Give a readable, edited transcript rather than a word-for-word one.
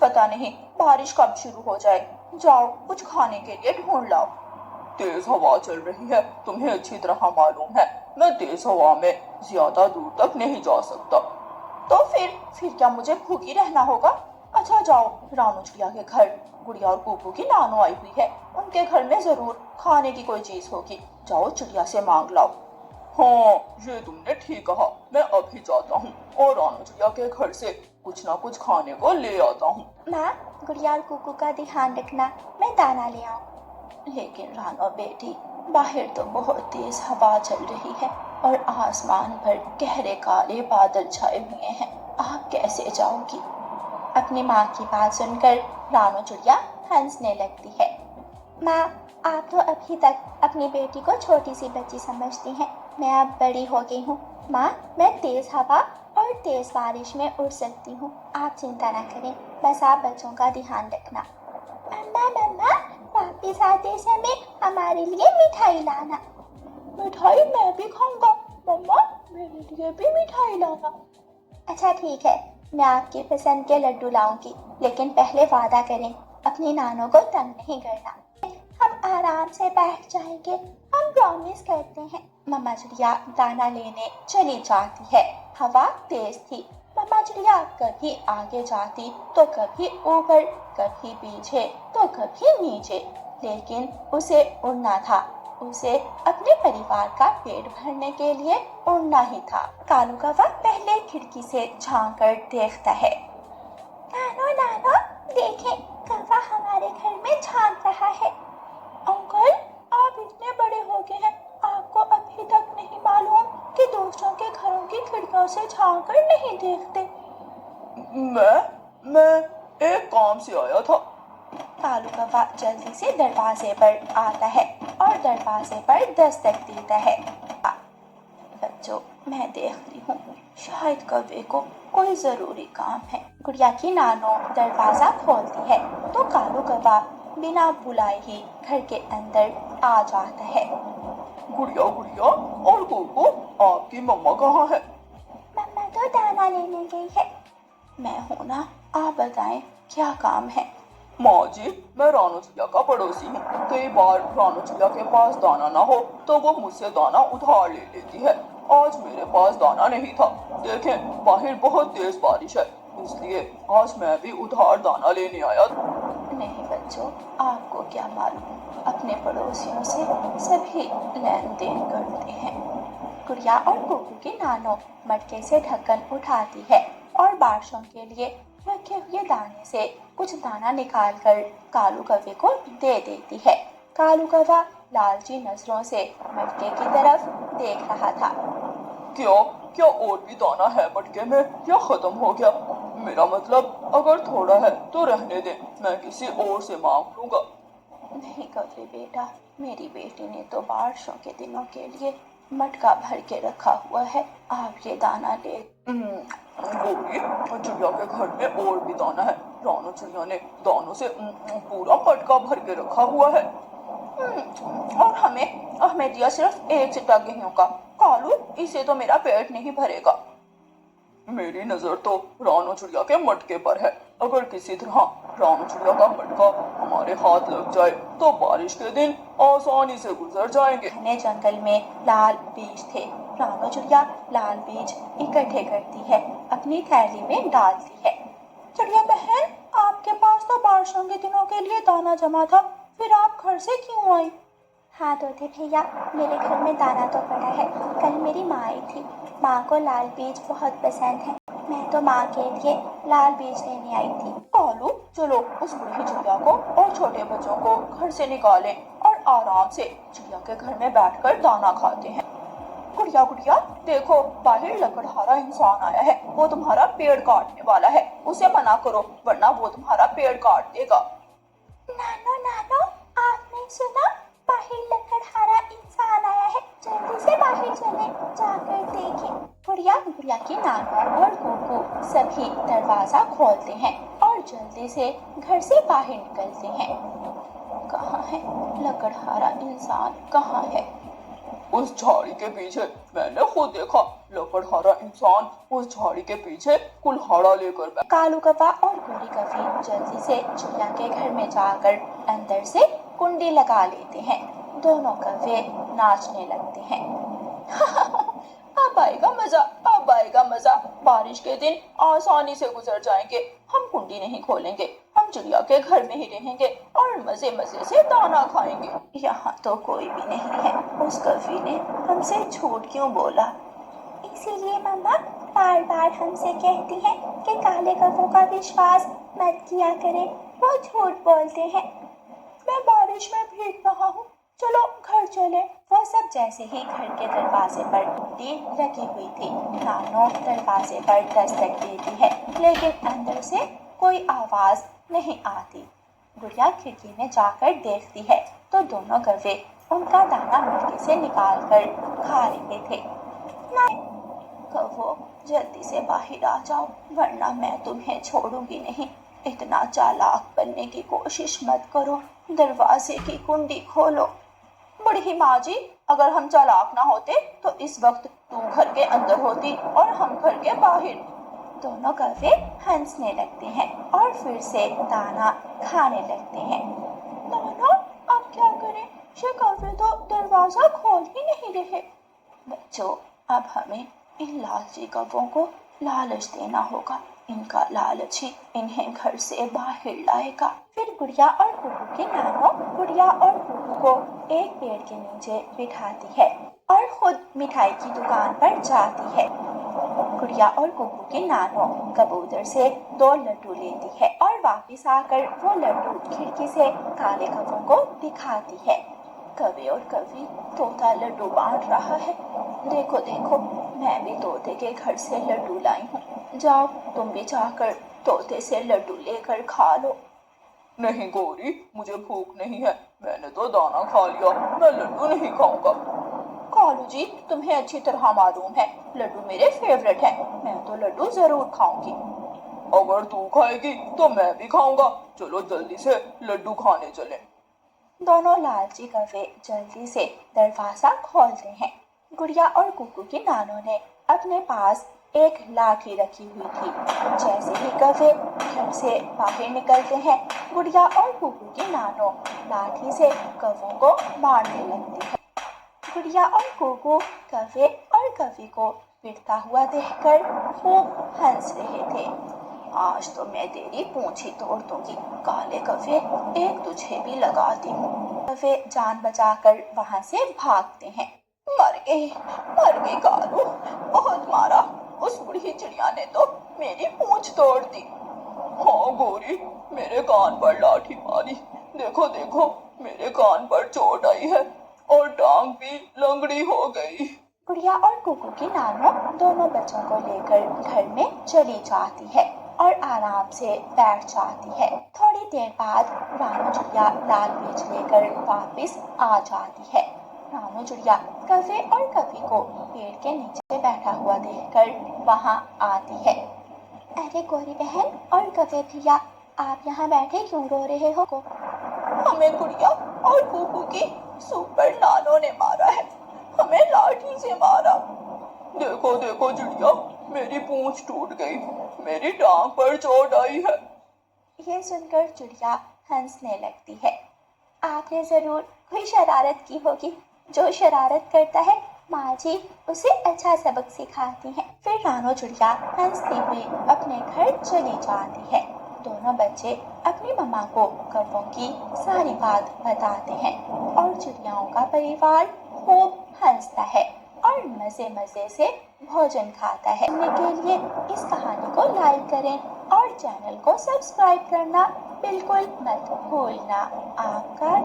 पता नहीं बारिश कब शुरू हो जाए। जाओ कुछ खाने के लिए ढूंढ लाओ। तेज हवा चल रही है, तुम्हें अच्छी तरह मालूम है। मैं तेज हवा में ज्यादा दूर तक नहीं जा सकता। तो फिर क्या मुझे भूखी रहना होगा? अच्छा जाओ रानू चिड़िया के घर। गुड़िया और कुकू की नानो आई हुई है, उनके घर में जरूर खाने की कोई चीज होगी। जाओ चिड़िया से मांग लाओ। हाँ, ये तुमने ठीक कहा। मैं अभी जाता हूँ और रानू चिड़िया के घर से कुछ ना कुछ खाने को ले आता हूँ। माँ, गुड़िया और कुकू का ध्यान रखना, मैं दाना ले आऊँ। लेकिन रानो बेटी, बाहर तो बहुत तेज हवा चल रही है और आसमान पर गहरे काले बादल छाए हुए हैं। आप कैसे जाओगी? अपनी माँ की बात सुनकर रानो चिड़िया हंसने लगती है। माँ, आप तो अभी तक अपनी बेटी को छोटी सी बच्ची समझती हैं। मैं अब बड़ी हो गई हूँ। माँ, मैं तेज हवा और तेज बारिश में उड़ सकती हूँ। आप चिंता ना करें, बस आप बच्चों का ध्यान रखना। मम्मा मम्मा, वापिस आते समय हमारे लिए मिठाई लाना। मिठाई मैं भी खाऊंगा। मम्मा, मेरे लिए भी मिठाई लाना। अच्छा ठीक है, मैं आपकी पसंद के लड्डू लाऊंगी, लेकिन पहले वादा करें अपनी नानों को तंग नहीं करना। हम आराम से बैठ जाएंगे, हम प्रॉमिस करते हैं। मम्मा चिड़िया दाना लेने चली जाती है। हवा तेज थी। मम्मा चिड़िया कभी आगे जाती तो कभी ऊपर, कभी पीछे तो कभी नीचे, लेकिन उसे उड़ना था। उसे अपने परिवार का पेट भरने के लिए उड़ना ही था। कालू कौवा पहले खिड़की से झांक कर देखता है। नानो नानो, देखें, कौवा हमारे घर में झांक रहा है। अंकल, आप इतने बड़े हो गए हैं, आपको अभी तक नहीं मालूम कि दूसरों के घरों की खिड़कियों से झांक कर नहीं देखते। मैं एक काम से आया था। कालू कौवा जल्दी से दरवाजे पर आता है और दरवाजे पर दस्तक देता है। बच्चों, मैं देखती हूँ, शायद कौवे को कोई जरूरी काम है। गुड़िया की नानो दरवाजा खोलती है तो कालू कौवा बिना बुलाए ही घर के अंदर आ जाता है। गुड़िया गुड़िया और कुकू, आपकी मम्मा कहाँ है? मम्मा तो दाना लेने गई है। मैं हूँ ना, आप बताएं क्या काम है? माँ जी, मैं रानू चिड़िया का पड़ोसी हूँ। कई बार रानू चिड़िया के पास दाना ना हो तो वो मुझसे दाना उधार ले लेती है। आज मेरे पास दाना नहीं था। देखें, बाहर बहुत तेज बारिश है, इसलिए आज मैं भी उधार दाना लेने आया। नहीं बच्चों, आपको क्या मालूम, अपने पड़ोसियों से सभी लेन देन करते हैं। गुड़िया और कुकू की नानो मटके से ढक्कन उठाती है और बारिशों के लिए रखे हुए दाने से कुछ दाना निकालकर कालू कौवे को दे देती है। कालू कौवा लालची नजरों से मटके की तरफ देख रहा था। क्या और भी दाना है मटके में या खत्म हो गया? मेरा मतलब, अगर थोड़ा है तो रहने दें, मैं किसी और से मांग लूंगा। नहीं कौवे बेटा, मेरी बेटी ने तो बारिशों के दिनों के लिए मटका भर के रखा हुआ है, आप ये दाना ले। गोरी, चिड़िया के घर में और भी दाना है। रानू चिड़िया ने दानों से पूरा मटका भर के रखा हुआ है। और हमें दिया सिर्फ एक सिक्का गेहूं का। कालू, इसे तो मेरा पेट नहीं भरेगा। मेरी नजर तो रानू चिड़िया के मटके पर है। अगर किसी तरह रानू चिड़िया का मटका हमारे हाथ लग जाए तो बारिश के दिन आसानी से गुजर जाएंगे। घने जंगल में लाल बीज थे। रानू चिड़िया लाल बीज इकट्ठे करती है, अपनी थैली में डालती है। चिड़िया बहन, आपके पास तो बारिशों के दिनों के लिए दाना जमा था, फिर आप घर से क्यों आई? हाँ तोते भैया, मेरे घर में दाना तो पड़ा है। कल मेरी माँ आई थी। माँ को लाल बीज बहुत पसंद है। मैं तो माँ के लिए लाल बीज लेने आई थी। कालू, चलो उस बूढ़ी चिड़िया को और छोटे बच्चों को घर से निकालें और आराम से चिड़िया के घर में बैठकर दाना खाते हैं। गुड़िया गुड़िया, देखो बाहर लकड़हारा इंसान आया है, वो तुम्हारा पेड़ काटने वाला है। उसे मना करो वरना वो तुम्हारा पेड़ काट देगा। नानो नानो, आपने सुना? बाहर लकड़हारा इंसान आया है, जल्दी से बाहर चले, जाकर देखें। गुड़िया की नानो और कुकू सभी दरवाजा खोलते हैं और जल्दी से घर से बाहर निकलते हैं। कहाँ है लकड़हारा इंसान, कहाँ है? उस झाड़ी के पीछे मैंने खुद देखा। लकड़हारा इंसान उस झाड़ी के पीछे कुल्हाड़ा लेकर बैठा। कालू कौवा और गोरी कौवी जल्दी से चिड़िया के घर में जाकर अंदर से कुंडी लगा लेते हैं। दोनों कौवे नाचने लगते हैं। अब आएगा मजा, अब आएगा मजा। बारिश के दिन आसानी से गुजर जाएंगे। हम कुंडी नहीं खोलेंगे, हम चिड़िया के घर में ही रहेंगे और मजे मजे से दाना खाएंगे। यहाँ तो कोई भी नहीं है। उस कौवी ने हमसे झूठ क्यों बोला? इसीलिए मम्मा बार बार हमसे कहती हैं कि काले कौवों का विश्वास मत किया करें, वो झूठ बोलते हैं। मैं बारिश में भीग रहा हूँ, चलो घर चले। वह सब जैसे ही घर के दरवाजे पर कुंडी लगी हुई थी। नानो दरवाजे पर दस्तक देती है, लेकिन अंदर से कोई आवाज नहीं आती। गुड़िया खिड़की में जाकर देखती है तो दोनों कौवे उनका दाना मटके से निकाल कर खा रहे थे। कौवो, जल्दी से बाहर आ जाओ, वरना मैं तुम्हें छोड़ूंगी नहीं। इतना चालाक बनने की कोशिश मत करो, दरवाजे की कुंडी खोलो। बड़ी माँ जी, अगर हम चालाक ना होते तो इस वक्त तू घर के अंदर होती और हम घर के बाहर। दोनों कौवे हंसने लगते हैं और फिर से दाना खाने लगते हैं। नाना, अब क्या करें? ये कौवे तो दरवाजा खोल ही नहीं रहे। बच्चों, अब हमें इन लालची कौवों को लालच देना होगा। इनका लालच ही इन्हें घर से बाहर लाएगा। फिर गुड़िया और कुकू की नानो गुड़िया और कुकू को एक पेड़ के नीचे बिठाती है और खुद मिठाई की दुकान पर जाती है। गुड़िया और कुकू की नानो कबूतर से 2 लड्डू लेती है और वापस आकर वो लड्डू खिड़की से काले कौवों को दिखाती है। कौवे और कौवी, तोता लड्डू बांट रहा है। देखो देखो, मैं भी तोते के घर से लड्डू लाई हूँ। जाओ, तुम भी जाकर तोते से लड्डू लेकर खा लो। नहीं गोरी, मुझे भूख नहीं है, मैंने तो दाना खा लिया, मैं लड्डू नहीं खाऊंगा। कालू जी, तुम्हें अच्छी तरह मालूम है लड्डू मेरे फेवरेट हैं। मैं तो लड्डू जरूर खाऊंगी। अगर तू खाएगी तो मैं भी खाऊंगा। चलो जल्दी से लड्डू खाने चले। दोनों लालची कौवे जल्दी से दरवाजा खोलते हैं। गुड़िया और कुकू की नानो ने अपने पास एक लाठी रखी हुई थी। जैसे ही कौवे घर से बाहर निकलते हैं, गुड़िया और कुकू की नानो लाठी से कौवों को मारने लगती है। गुड़िया और कुकू कौवे और कौवी को पिटता हुआ देखकर खूब हंस रहे थे। आज तो मैं तेरी पूंछ ही तोड़ दूंगी काले कौवे, एक तुझे भी लगाती हूँ। कौवे जान बचाकर वहां से भागते हैं। मर गई कालू, बहुत मारा। उस बूढ़ी चिड़िया ने तो मेरी पूंछ तोड़ दी। हाँ गोरी, मेरे कान पर लाठी मारी। देखो देखो, मेरे कान पर चोट आई है और टांग भी लंगड़ी हो गई। गुड़िया और कुकू की नानो दोनों बच्चों को लेकर घर में चली जाती है और आराम से बैठ जाती है। थोड़ी देर बाद रानू चिड़िया लाल मिर्च लेकर वापस आ जाती है। रानू चिड़िया कौवे और कौवी को पेड़ के नीचे बैठा हुआ देखकर वहां आती है। अरे गोरी बहन और कौवे भैया, आप यहाँ बैठे क्यों रो रहे हो? हमें गुड़िया और कुकू की सुपर नानो ने मारा है, हमें लाठी से मारा। देखो देखो चिड़िया, मेरी पूंछ टूट गई, मेरी टांग पर चोट आई है। ये सुनकर चिड़िया हंसने लगती है। आपने जरूर कोई शरारत की होगी। जो शरारत करता है माँ जी उसे अच्छा सबक सिखाती हैं। फिर रानो चिड़िया हंसती हुई अपने घर चली जाती है। दोनों बच्चे अपनी मम्मा को कौवों की सारी बात बताते हैं और चिड़ियाओं का परिवार खूब हंसता है और मजे मजे से भोजन खाता है। सुनने के लिए इस कहानी को लाइक करें और चैनल को सब्सक्राइब करना बिल्कुल मत भूलना। आपका